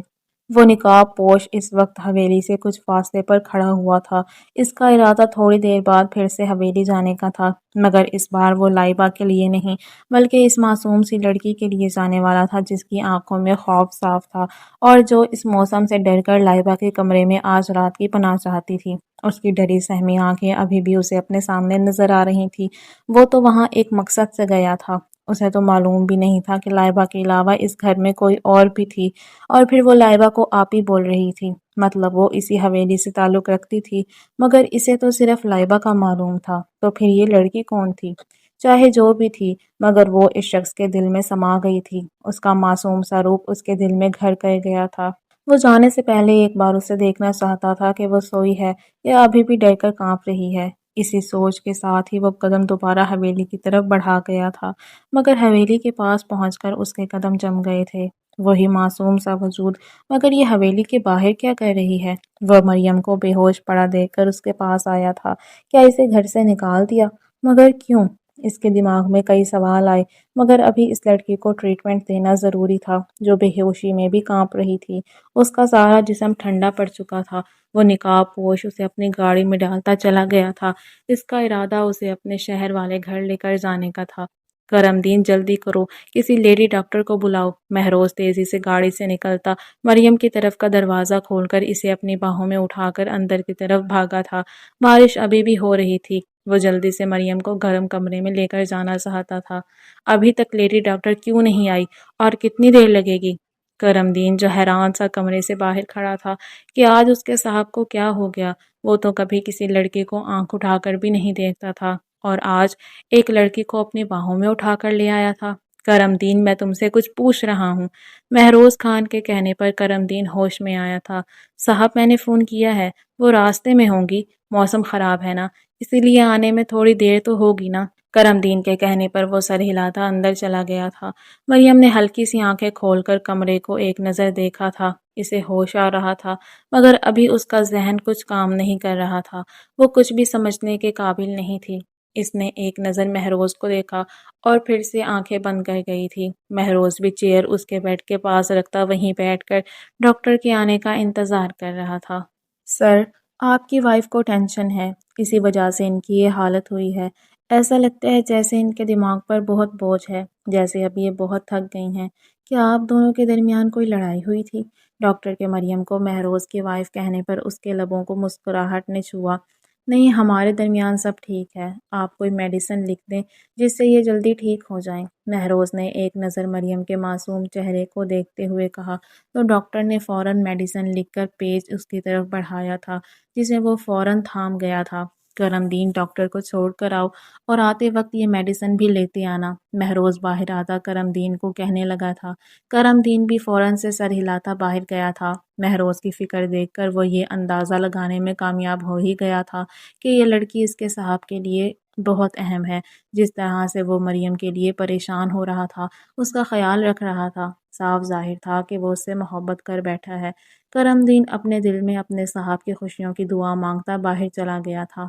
وہ نقاب پوش اس وقت حویلی سے کچھ فاصلے پر کھڑا ہوا تھا۔ اس کا ارادہ تھوڑی دیر بعد پھر سے حویلی جانے کا تھا، مگر اس بار وہ لائبہ کے لیے نہیں بلکہ اس معصوم سی لڑکی کے لیے جانے والا تھا جس کی آنکھوں میں خوف صاف تھا اور جو اس موسم سے ڈر کر لائبہ کے کمرے میں آج رات کی پناہ چاہتی تھی۔ اس کی ڈری سہمی آنکھیں ابھی بھی اسے اپنے سامنے نظر آ رہی تھی۔ وہ تو وہاں ایک مقصد سے گیا تھا، اسے تو معلوم بھی نہیں تھا کہ لائبہ کے علاوہ اس گھر میں کوئی اور بھی تھی، اور پھر وہ لائبہ کو آپ ہی بول رہی تھی، مطلب وہ اسی حویلی سے تعلق رکھتی تھی، مگر اسے تو صرف لائبہ کا معلوم تھا، تو پھر یہ لڑکی کون تھی؟ چاہے جو بھی تھی، مگر وہ اس شخص کے دل میں سما گئی تھی، اس کا معصوم سا روپ اس کے دل میں گھر کر گیا تھا۔ وہ جانے سے پہلے ایک بار اسے دیکھنا چاہتا تھا کہ وہ سوئی ہے یا ابھی بھی ڈر کر کانپ رہی ہے۔ اسی سوچ کے ساتھ ہی وہ قدم دوبارہ حویلی کی طرف بڑھا گیا تھا، مگر حویلی کے پاس پہنچ کر اس کے قدم جم گئے تھے۔ وہی معصوم سا وجود، مگر یہ حویلی کے باہر کیا کر رہی ہے؟ وہ مریم کو بے ہوش پڑا دیکھ کر اس کے پاس آیا تھا۔ کیا اسے گھر سے نکال دیا؟ مگر کیوں؟ اس کے دماغ میں کئی سوال آئے، مگر ابھی اس لڑکی کو ٹریٹمنٹ دینا ضروری تھا جو بے ہوشی میں بھی کانپ رہی تھی۔ اس کا سارا جسم ٹھنڈا پڑ چکا تھا۔ وہ نقاب پوش اسے اپنی گاڑی میں ڈالتا چلا گیا تھا۔ اس کا ارادہ اسے اپنے شہر والے گھر لے کر جانے کا تھا۔ کرم دین جلدی کرو، کسی لیڈی ڈاکٹر کو بلاؤ۔ مہروز تیزی سے گاڑی سے نکلتا مریم کی طرف کا دروازہ کھول کر اسے اپنی باہوں میں اٹھا کر اندر کی طرف بھاگا تھا۔ بارش ابھی بھی ہو رہی تھی۔ وہ جلدی سے مریم کو گرم کمرے میں لے کر جانا چاہتا تھا۔ ابھی تک لیڈی ڈاکٹر کیوں نہیں آئی اور کتنی دیر لگے گی؟ کرم دین جو حیران سا کمرے سے باہر کھڑا تھا کہ آج اس کے صاحب کو کیا ہو گیا۔ وہ تو کبھی کسی لڑکی کو آنکھ اٹھا کر بھی نہیں دیکھتا تھا، اور آج ایک لڑکی کو اپنی باہوں میں اٹھا کر لے آیا تھا۔ کرم دین میں تم سے کچھ پوچھ رہا ہوں۔ مہروز خان کے کہنے پر کرم دین ہوش میں آیا تھا۔ صاحب میں نے فون کیا ہے، وہ راستے میں ہوں گی، موسم خراب ہے نا، اسی لیے آنے میں تھوڑی دیر تو ہوگی نا۔ کرم دین کے کہنے پر وہ سر ہلاتا اندر چلا گیا تھا۔ مریم نے ہلکی سی آنکھیں کھول کر کمرے کو ایک نظر دیکھا تھا۔ اسے ہوش آ رہا تھا، مگر ابھی اس کا ذہن کچھ کام نہیں کر رہا تھا، وہ کچھ بھی سمجھنے کے قابل نہیں تھی۔ اس نے ایک نظر مہروز کو دیکھا اور پھر سے آنکھیں بند کر گئی تھی۔ مہروز بھی چیئر اس کے بیڈ کے پاس رکھتا وہیں بیٹھ کر ڈاکٹر کے آنے کا انتظار کر رہا تھا۔ سر، آپ کی وائف کو ٹینشن ہے، اسی وجہ سے ان کی یہ حالت ہوئی ہے۔ ایسا لگتا ہے جیسے ان کے دماغ پر بہت بوجھ ہے، جیسے اب یہ بہت تھک گئی ہیں۔ کیا آپ دونوں کے درمیان کوئی لڑائی ہوئی تھی؟ ڈاکٹر کے مریم کو مہروز کی وائف کہنے پر اس کے لبوں کو مسکراہٹ نے چھوا۔ نہیں، ہمارے درمیان سب ٹھیک ہے، آپ کوئی میڈیسن لکھ دیں جس سے یہ جلدی ٹھیک ہو جائیں۔ مہروز نے ایک نظر مریم کے معصوم چہرے کو دیکھتے ہوئے کہا تو ڈاکٹر نے فوراً میڈیسن لکھ کر پیج اس کی طرف بڑھایا تھا، جسے وہ فوراً تھام گیا تھا۔ کرم دین ڈاکٹر کو چھوڑ کر آؤ اور آتے وقت یہ میڈیسن بھی لیتے آنا، مہروز باہر آتا کرم دین کو کہنے لگا تھا۔ کرم دین بھی فوراً سے سر ہلاتا باہر گیا تھا۔ مہروز کی فکر دیکھ کر وہ یہ اندازہ لگانے میں کامیاب ہو ہی گیا تھا کہ یہ لڑکی اس کے صاحب کے لیے بہت اہم ہے۔ جس طرح سے وہ مریم کے لیے پریشان ہو رہا تھا، اس کا خیال رکھ رہا تھا، صاف ظاہر تھا کہ وہ اس سے محبت کر بیٹھا ہے۔ کرم دین اپنے دل میں اپنے صاحب کی خوشیوں کی دعا مانگتا باہر چلا گیا تھا۔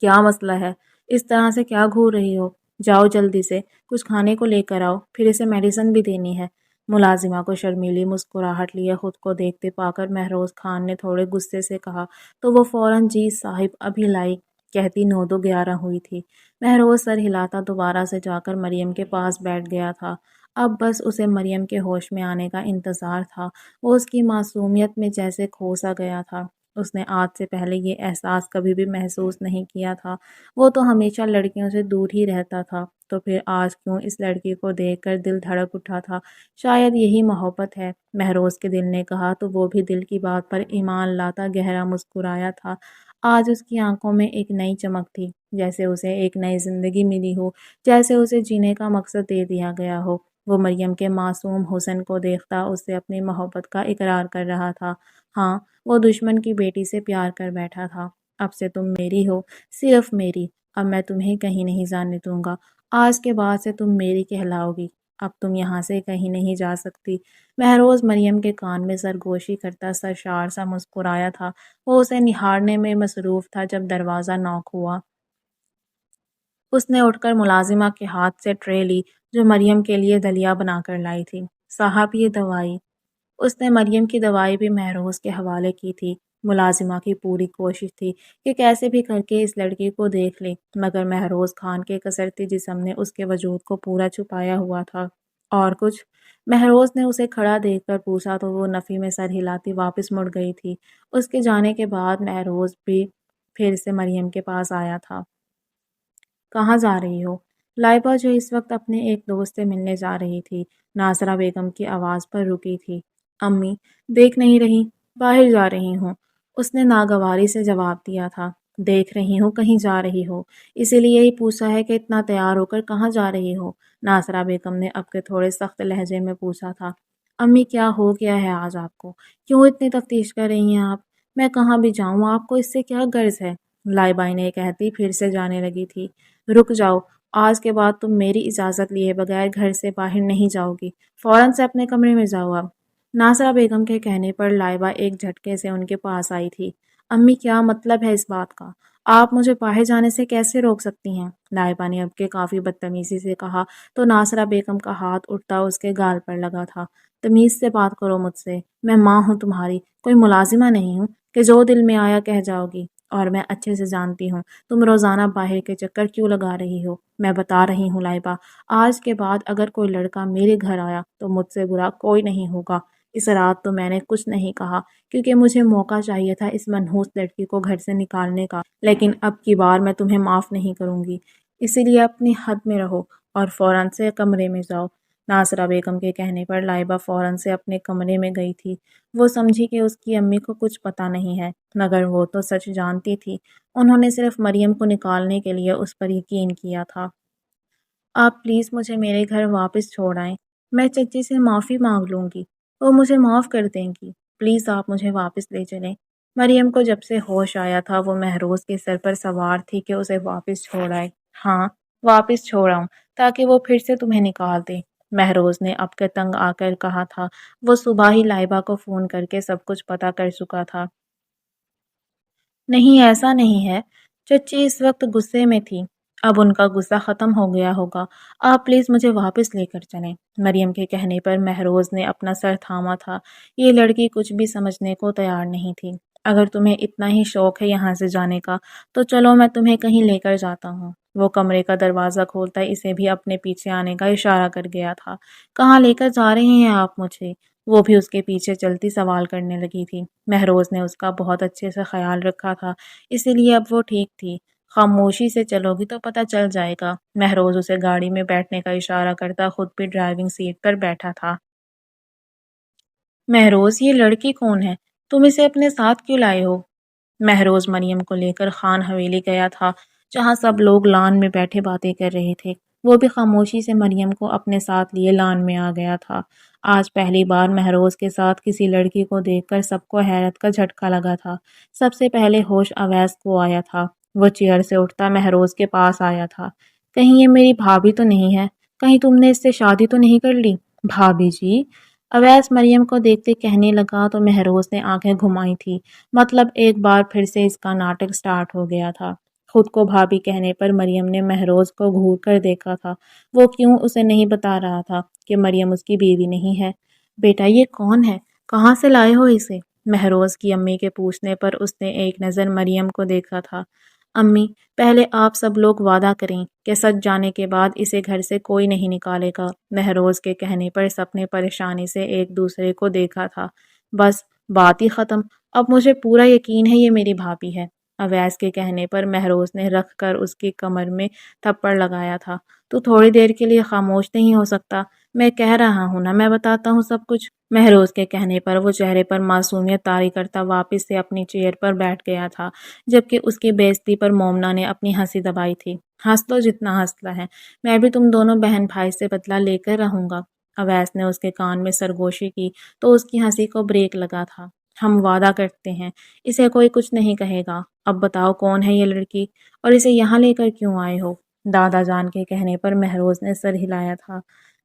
کیا مسئلہ ہے؟ اس طرح سے کیا گھور رہی ہو؟ جاؤ جلدی سے کچھ کھانے کو لے کر آؤ، پھر اسے میڈیسن بھی دینی ہے۔ ملازمہ کو شرمیلی مسکراہٹ لیے خود کو دیکھتے پا کر مہروز خان نے تھوڑے غصے سے کہا تو وہ فوراً جی صاحب ابھی لائی کہتی 9:11 ہوئی تھی۔ مہروز سر ہلاتا دوبارہ سے جا کر مریم کے پاس بیٹھ گیا تھا۔ اب بس اسے مریم کے ہوش میں آنے کا انتظار تھا۔ وہ اس کی معصومیت میں جیسے کھو سا گیا تھا۔ اس نے آج سے پہلے یہ احساس کبھی بھی محسوس نہیں کیا تھا۔ وہ تو ہمیشہ لڑکیوں سے دور ہی رہتا تھا، تو پھر آج کیوں اس لڑکی کو دیکھ کر دل دھڑک اٹھا تھا؟ شاید یہی محبت ہے، مہروز کے دل نے کہا تو وہ بھی دل کی بات پر ایمان لاتا گہرا مسکرایا تھا۔ آج اس کی آنکھوں میں ایک نئی چمک تھی، جیسے اسے ایک نئی زندگی ملی ہو، جیسے اسے جینے کا مقصد دے دیا گیا ہو۔ وہ مریم کے معصوم حسن کو دیکھتا اس سے اپنی محبت کا اقرار کر رہا تھا۔ ہاں، وہ دشمن کی بیٹی سے پیار کر بیٹھا تھا۔ اب سے تم میری ہو، صرف میری۔ اب میں تمہیں کہیں نہیں جانے دوں گا۔ آج کے بعد سے تم میری کہلاؤ گی۔ اب تم یہاں سے کہیں نہیں جا سکتی۔ مہروز مریم کے کان میں سرگوشی کرتا سرشار سا مسکرایا تھا۔ وہ اسے نہارنے میں مصروف تھا جب دروازہ نوک ہوا۔ اس نے اٹھ کر ملازمہ کے ہاتھ سے ٹرے لی جو مریم کے لیے دلیا بنا کر لائی تھی۔ صاحب یہ دوائی۔ اس نے مریم کی دوائی بھی مہروز کے حوالے کی تھی۔ ملازمہ کی پوری کوشش تھی کہ کیسے بھی کر کے اس لڑکی کو دیکھ لے، مگر مہروز خان کے کسرتی جسم نے اس کے وجود کو پورا چھپایا ہوا تھا۔ اور کچھ؟ مہروز نے اسے کھڑا دیکھ کر پوچھا تو وہ نفی میں سر ہلاتی واپس مڑ گئی تھی۔ اس کے جانے کے بعد مہروز بھی پھر سے مریم کے پاس آیا تھا۔ کہاں جا رہی ہو؟ لائبہ جو اس وقت اپنے ایک دوست سے ملنے جا رہی تھی، ناصرہ بیگم کی آواز پر رکی تھی۔ امی دیکھ نہیں رہی؟ باہر جا رہی ہوں، اس نے ناگواری سے جواب دیا تھا۔ دیکھ رہی ہوں کہیں جا رہی ہو، اسی لیے ہی پوچھا ہے کہ اتنا تیار ہو کر کہاں جا رہی ہو؟ ناصرہ بیگم نے اب کے تھوڑے سخت لہجے میں پوچھا تھا۔ امی کیا ہو گیا ہے آج آپ کو؟ کیوں اتنی تفتیش کر رہی ہیں آپ؟ میں کہاں بھی جاؤں آپ کو اس سے کیا غرض ہے؟ لائبہ نے کہتی پھر سے جانے لگی تھی۔ رک جاؤ، آج کے بعد تم میری اجازت لیے بغیر گھر سے باہر نہیں جاؤ گی۔ فوراً سے اپنے کمرے میں جاؤ اب۔ ناصرہ بیگم کے کہنے پر لائبہ ایک جھٹکے سے ان کے پاس آئی تھی۔ امی کیا مطلب ہے اس بات کا؟ آپ مجھے باہر جانے سے کیسے روک سکتی ہیں؟ لائبہ نے اب کے کافی بدتمیزی سے کہا تو ناصرہ بیگم کا ہاتھ اٹھتا اس کے گال پر لگا تھا۔ تمیز سے بات کرو مجھ سے، میں ماں ہوں تمہاری، کوئی ملازمہ نہیں ہوں کہ جو دل میں آیا کہہ جاؤ گی۔ اور میں اچھے سے جانتی ہوں تم روزانہ باہر کے چکر کیوں لگا رہی ہو۔ میں بتا رہی ہوں لائبہ، آج کے بعد اگر کوئی لڑکا میرے گھر آیا تو مجھ سے برا کوئی نہیں ہوگا۔ اس رات تو میں نے کچھ نہیں کہا کیونکہ مجھے موقع چاہیے تھا اس منحوس لڑکی کو گھر سے نکالنے کا، لیکن اب کی بار میں تمہیں معاف نہیں کروں گی۔ اسی لیے اپنی حد میں رہو اور فوراً سے کمرے میں جاؤ۔ ناصرہ بیگم کے کہنے پر لائبہ فوراً سے اپنے کمرے میں گئی تھی۔ وہ سمجھی کہ اس کی امی کو کچھ پتہ نہیں ہے، مگر وہ تو سچ جانتی تھی۔ انہوں نے صرف مریم کو نکالنے کے لیے اس پر یقین کیا تھا۔ آپ پلیز مجھے میرے گھر واپس چھوڑ آئیں، میں چچی سے معافی مانگ لوں گی، وہ مجھے معاف کر دیں گی۔ پلیز آپ مجھے واپس لے چلیں۔ مریم کو جب سے ہوش آیا تھا وہ مہروز کے سر پر سوار تھی کہ اسے واپس چھوڑ آئے۔ ہاں، واپس چھوڑاؤں تاکہ وہ پھر سے تمہیں نکال دے، مہروز نے اب کے تنگ آ کر کہا تھا۔ وہ صبح ہی لائبہ کو فون کر کے سب کچھ پتہ کر چکا تھا۔ نہیں ایسا نہیں ہے، چچی اس وقت غصے میں تھی، اب ان کا غصہ ختم ہو گیا ہوگا۔ آپ پلیز مجھے واپس لے کر چلیں۔ مریم کے کہنے پر مہروز نے اپنا سر تھاما تھا۔ یہ لڑکی کچھ بھی سمجھنے کو تیار نہیں تھی۔ اگر تمہیں اتنا ہی شوق ہے یہاں سے جانے کا تو چلو میں تمہیں کہیں لے کر جاتا ہوں۔ وہ کمرے کا دروازہ کھولتا اسے بھی اپنے پیچھے آنے کا اشارہ کر گیا تھا۔ کہاں لے کر جا رہے ہیں آپ مجھے؟ وہ بھی اس کے پیچھے چلتی سوال کرنے لگی تھی۔ مہروز نے اس کا بہت اچھے سے خیال رکھا تھا، اسی لیے اب وہ ٹھیک تھی۔ خاموشی سے چلو گی تو پتہ چل جائے گا۔ مہروز اسے گاڑی میں بیٹھنے کا اشارہ کرتا خود بھی ڈرائیونگ سیٹ پر بیٹھا تھا۔ مہروز یہ لڑکی کون ہے؟ تم اسے اپنے ساتھ کیوں لائے ہو؟ مہروز مریم کو لے کر خان حویلی گیا تھا جہاں سب لوگ لان میں بیٹھے باتیں کر رہے تھے۔ وہ بھی خاموشی سے مریم کو اپنے ساتھ لیے لان میں آ گیا تھا۔ آج پہلی بار مہروز کے ساتھ کسی لڑکی کو دیکھ کر سب کو حیرت کا جھٹکا لگا تھا۔ سب سے پہلے ہوش اویس کو آیا تھا۔ وہ چیئر سے اٹھتا مہروز کے پاس آیا تھا۔ کہیں یہ میری بھابھی تو نہیں ہے؟ کہیں تم نے اس سے شادی تو نہیں کر لی؟ بھابھی جی؟ اویس مریم کو دیکھتے کہنے لگا تو مہروز نے آنکھیں گھمائی تھی۔ مطلب ایک بار پھر سے اس کا ناٹک سٹارٹ ہو گیا تھا۔ خود کو بھابھی کہنے پر مریم نے مہروز کو گھور کر دیکھا تھا۔ وہ کیوں اسے نہیں بتا رہا تھا کہ مریم اس کی بیوی نہیں ہے؟ بیٹا یہ کون ہے؟ کہاں سے لائے ہو اسے؟ مہروز کی امی کے پوچھنے پر اس نے ایک نظر مریم کو دیکھا تھا۔ امی، پہلے آپ سب لوگ وعدہ کریں کہ سچ جانے کے بعد اسے گھر سے کوئی نہیں نکالے گا۔ مہروز کے کہنے پر سب نے پریشانی سے ایک دوسرے کو دیکھا تھا۔ بس بات ہی ختم، اب مجھے پورا یقین ہے یہ میری بھابھی ہے۔ اویس کے کہنے پر مہروز نے رکھ کر اس کی کمر میں تھپڑ لگایا تھا۔ تو تھوڑی دیر کے لیے خاموش نہیں ہو سکتا؟ میں کہہ رہا ہوں نا، میں بتاتا ہوں سب کچھ۔ مہروز کے کہنے پر وہ چہرے پر معصومیت طاری کرتا واپس سے اپنی چیئر پر بیٹھ گیا تھا، جبکہ اس کی بے عزتی پر مومنہ نے اپنی ہنسی دبائی تھی۔ ہنس لو جتنا ہنسنا ہے، میں بھی تم دونوں بہن بھائی سے بدلہ لے کر رہوں گا۔ اویس نے اس کے کان میں سرگوشی کی تو اس کی ہنسی کو بریک لگا تھا۔ ہم وعدہ کرتے ہیں اسے کوئی کچھ نہیں کہے گا۔ اب بتاؤ کون ہے یہ لڑکی اور اسے یہاں لے کر کیوں آئے ہو؟ دادا جان کے کہنے پر مہروز نے سر ہلایا تھا۔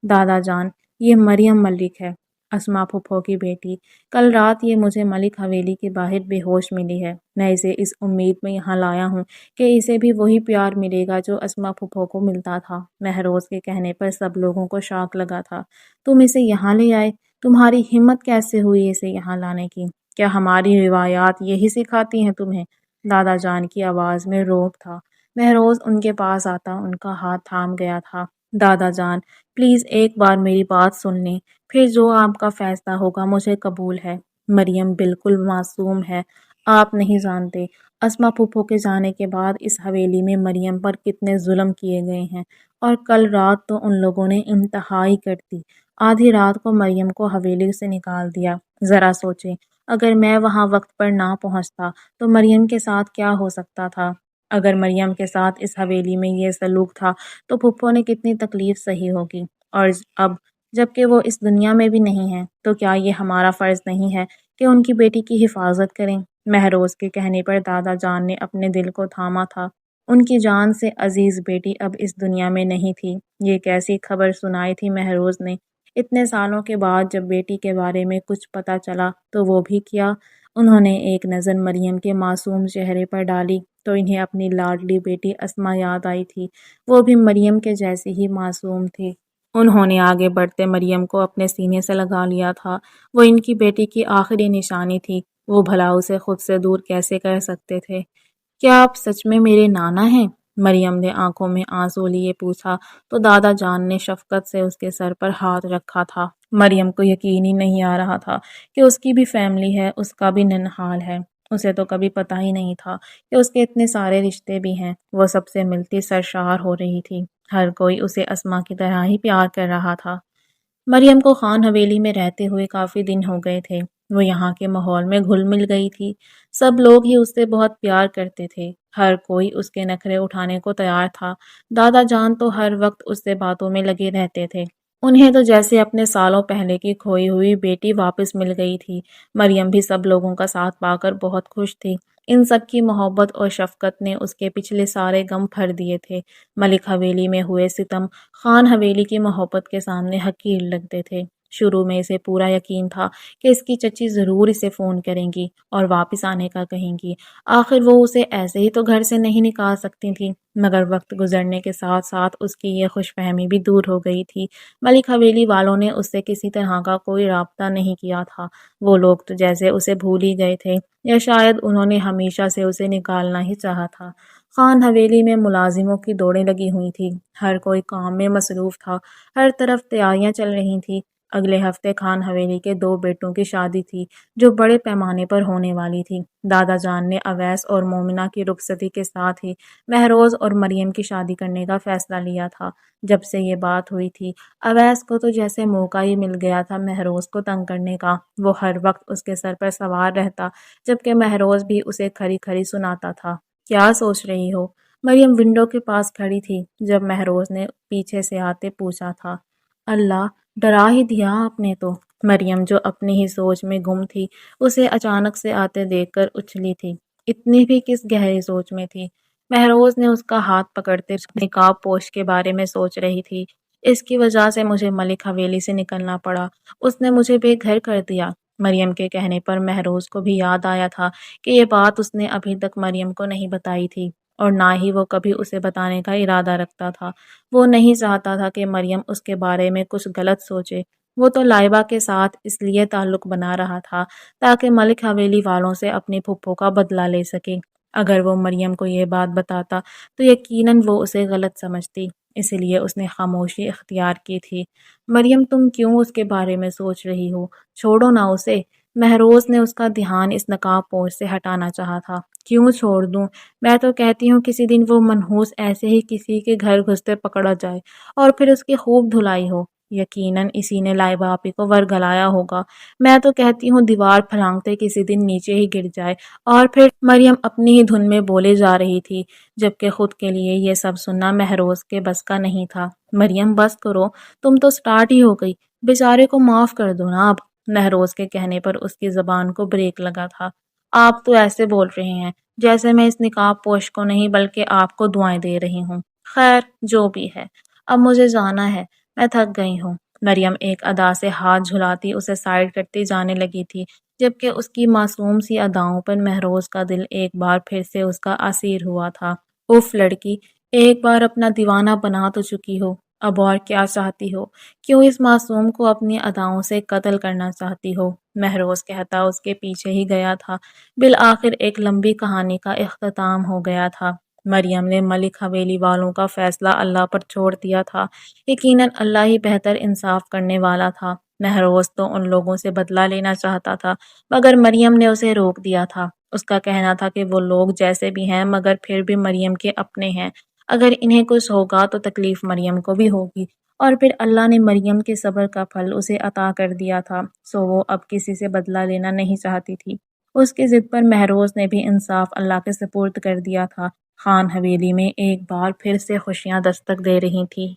دادا جان، یہ مریم ملک ہے، اسما پھپھو کی بیٹی۔ کل رات یہ مجھے ملک حویلی کے باہر بے ہوش ملی ہے۔ میں اسے اس امید میں یہاں لایا ہوں کہ اسے بھی وہی پیار ملے گا جو اسما پھپھو کو ملتا تھا۔ مہروز کے کہنے پر سب لوگوں کو شاک لگا تھا۔ تم اسے یہاں لے آئے؟ تمہاری ہمت کیسے ہوئی اسے یہاں لانے کی؟ کیا ہماری روایات یہی سکھاتی ہیں تمہیں؟ دادا جان کی آواز میں روب تھا۔ مہروز ان کے پاس آتا ان کا ہاتھ تھام گیا تھا۔ دادا جان، پلیز ایک بار میری بات سن لیں، پھر جو آپ کا فیصلہ ہوگا مجھے قبول ہے۔ مریم بالکل معصوم ہے۔ آپ نہیں جانتے اسما پھپھو کے جانے کے بعد اس حویلی میں مریم پر کتنے ظلم کیے گئے ہیں، اور کل رات تو ان لوگوں نے انتہائی کر دی۔ آدھی رات کو مریم کو حویلی سے نکال دیا۔ ذرا سوچیں، اگر میں وہاں وقت پر نہ پہنچتا تو مریم کے ساتھ کیا ہو سکتا تھا؟ اگر مریم کے ساتھ اس حویلی میں یہ سلوک تھا تو پھپھو نے کتنی تکلیف سہی ہوگی۔ اور اب جب کہ وہ اس دنیا میں بھی نہیں ہے تو کیا یہ ہمارا فرض نہیں ہے کہ ان کی بیٹی کی حفاظت کریں؟ مہروز کے کہنے پر دادا جان نے اپنے دل کو تھاما تھا۔ ان کی جان سے عزیز بیٹی اب اس دنیا میں نہیں تھی۔ یہ کیسی خبر سنائی تھی مہروز نے؟ اتنے سالوں کے بعد جب بیٹی کے بارے میں کچھ پتہ چلا تو وہ بھی کیا؟ انہوں نے ایک نظر مریم کے معصوم چہرے پر ڈالی تو انہیں اپنی لاڈلی بیٹی اسما یاد آئی تھی۔ وہ بھی مریم کے جیسی ہی معصوم تھی۔ انہوں نے آگے بڑھتے مریم کو اپنے سینے سے لگا لیا تھا۔ وہ ان کی بیٹی کی آخری نشانی تھی، وہ بھلا اسے خود سے دور کیسے کر سکتے تھے؟ کیا آپ سچ میں میرے نانا ہیں؟ مریم نے آنکھوں میں آنسو لیے پوچھا تو دادا جان نے شفقت سے اس کے سر پر ہاتھ رکھا تھا۔ مریم کو یقین ہی نہیں آ رہا تھا کہ اس کی بھی فیملی ہے، اس کا بھی ننہال ہے۔ اسے تو کبھی پتہ ہی نہیں تھا کہ اس کے اتنے سارے رشتے بھی ہیں۔ وہ سب سے ملتی سرشار ہو رہی تھی۔ ہر کوئی اسے اسما کی طرح ہی پیار کر رہا تھا۔ مریم کو خان حویلی میں رہتے ہوئے کافی دن ہو گئے تھے۔ وہ یہاں کے ماحول میں گھل مل گئی تھی۔ سب لوگ ہی اس سے بہت پیار کرتے تھے۔ ہر کوئی اس کے نخرے اٹھانے کو تیار تھا۔ دادا جان تو ہر وقت اس سے باتوں میں لگے رہتے تھے۔ انہیں تو جیسے اپنے سالوں پہلے کی کھوئی ہوئی بیٹی واپس مل گئی تھی۔ مریم بھی سب لوگوں کا ساتھ پا کر بہت خوش تھی۔ ان سب کی محبت اور شفقت نے اس کے پچھلے سارے غم بھر دیے تھے۔ ملک حویلی میں ہوئے ستم خان حویلی کی محبت کے سامنے حقیر لگتے تھے۔ شروع میں اسے پورا یقین تھا کہ اس کی چچی ضرور اسے فون کریں گی اور واپس آنے کا کہیں گی۔ آخر وہ اسے ایسے ہی تو گھر سے نہیں نکال سکتی تھی۔ مگر وقت گزرنے کے ساتھ ساتھ اس کی یہ خوش فہمی بھی دور ہو گئی تھی۔ ملک حویلی والوں نے اس سے کسی طرح کا کوئی رابطہ نہیں کیا تھا۔ وہ لوگ تو جیسے اسے بھول ہی گئے تھے، یا شاید انہوں نے ہمیشہ سے اسے نکالنا ہی چاہا تھا۔ خان حویلی میں ملازموں کی دوڑیں لگی ہوئی تھی۔ ہر کوئی کام میں مصروف تھا۔ ہر طرف تیاریاں چل رہی تھیں۔ اگلے ہفتے خان حویلی کے 2 بیٹوں کی شادی تھی جو بڑے پیمانے پر ہونے والی تھی۔ دادا جان نے اویس اور مومنہ کی رخصتی کے ساتھ ہی مہروز اور مریم کی شادی کرنے کا فیصلہ لیا تھا۔ جب سے یہ بات ہوئی تھی، اویس کو تو جیسے موقع ہی مل گیا تھا مہروز کو تنگ کرنے کا۔ وہ ہر وقت اس کے سر پر سوار رہتا، جبکہ مہروز بھی اسے کھری کھری سناتا تھا۔ کیا سوچ رہی ہو؟ مریم ونڈو کے پاس کھڑی تھی جب مہروز نے پیچھے سے آتے پوچھا تھا۔ اللہ، ڈرا ہی دیا آپ نے تو۔ مریم جو اپنی ہی سوچ میں گم تھی، اسے اچانک سے آتے دیکھ کر اچھلی تھی۔ اتنی بھی کس گہری سوچ میں تھی؟ مہروز نے اس کا ہاتھ پکڑتے نقاب پوش کے بارے میں سوچ رہی تھی۔ اس کی وجہ سے مجھے ملک حویلی سے نکلنا پڑا۔ اس نے مجھے بے گھر کر دیا۔ مریم کے کہنے پر مہروز کو بھی یاد آیا تھا کہ یہ بات اس نے ابھی تک مریم کو نہیں بتائی تھی، اور نہ ہی وہ کبھی اسے بتانے کا ارادہ رکھتا تھا۔ وہ نہیں چاہتا تھا کہ مریم اس کے بارے میں کچھ غلط سوچے۔ وہ تو لائبہ کے ساتھ اس لیے تعلق بنا رہا تھا تاکہ ملک حویلی والوں سے اپنی پھپھو کا بدلہ لے سکے۔ اگر وہ مریم کو یہ بات بتاتا تو یقیناً وہ اسے غلط سمجھتی، اس لیے اس نے خاموشی اختیار کی تھی۔ مریم، تم کیوں اس کے بارے میں سوچ رہی ہو؟ چھوڑو نہ اسے۔ مہروز نے اس کا دھیان اس نقاب پوش سے ہٹانا چاہا تھا۔ کیوں چھوڑ دوں؟ میں تو کہتی ہوں کسی دن وہ منحوس ایسے ہی کسی کے گھر گھستے پکڑا جائے اور پھر اس کی خوب دھلائی ہو۔ یقیناً اسی نے لائبہ آپی کو ورگلایا ہوگا۔ میں تو کہتی ہوں دیوار پھلانگتے کسی دن نیچے ہی گر جائے اور پھر مریم اپنی ہی دھن میں بولے جا رہی تھی، جبکہ خود کے لیے یہ سب سننا مہروز کے بس کا نہیں تھا۔ مریم بس کرو، تم تو سٹارٹ ہی ہو گئی، بیچارے کو معاف کر دو نا اب۔ مہروز کے کہنے پر اس کی زبان کو بریک لگا تھا۔ آپ تو ایسے بول رہے ہیں جیسے میں اس نقاب پوش کو نہیں بلکہ آپ کو دعائیں دے رہی ہوں۔ خیر جو بھی ہے، اب مجھے جانا ہے، میں تھک گئی ہوں۔ مریم ایک ادا سے ہاتھ جھلاتی اسے سائڈ کرتی جانے لگی تھی، جبکہ اس کی معصوم سی اداؤں پر مہروز کا دل ایک بار پھر سے اس کا اسیر ہوا تھا۔ اف لڑکی، ایک بار اپنا دیوانہ بنا تو چکی ہو، اب اور کیا چاہتی ہو؟ کیوں اس معصوم کو اپنی اداؤں سے قتل کرنا چاہتی ہو؟ مہروز کہتا اس کے پیچھے ہی گیا تھا۔ بالآخر ایک لمبی کہانی کا اختتام ہو گیا تھا۔ مریم نے ملک حویلی والوں کا فیصلہ اللہ پر چھوڑ دیا تھا۔ یقیناً اللہ ہی بہتر انصاف کرنے والا تھا۔ مہروز تو ان لوگوں سے بدلہ لینا چاہتا تھا، مگر مریم نے اسے روک دیا تھا۔ اس کا کہنا تھا کہ وہ لوگ جیسے بھی ہیں مگر پھر بھی مریم کے اپنے ہیں۔ اگر انہیں کچھ ہوگا تو تکلیف مریم کو بھی ہوگی، اور پھر اللہ نے مریم کے صبر کا پھل اسے عطا کر دیا تھا، سو وہ اب کسی سے بدلہ لینا نہیں چاہتی تھی۔ اس کی ضد پر مہروز نے بھی انصاف اللہ کے سپرد کر دیا تھا۔ خان حویلی میں ایک بار پھر سے خوشیاں دستک دے رہی تھی۔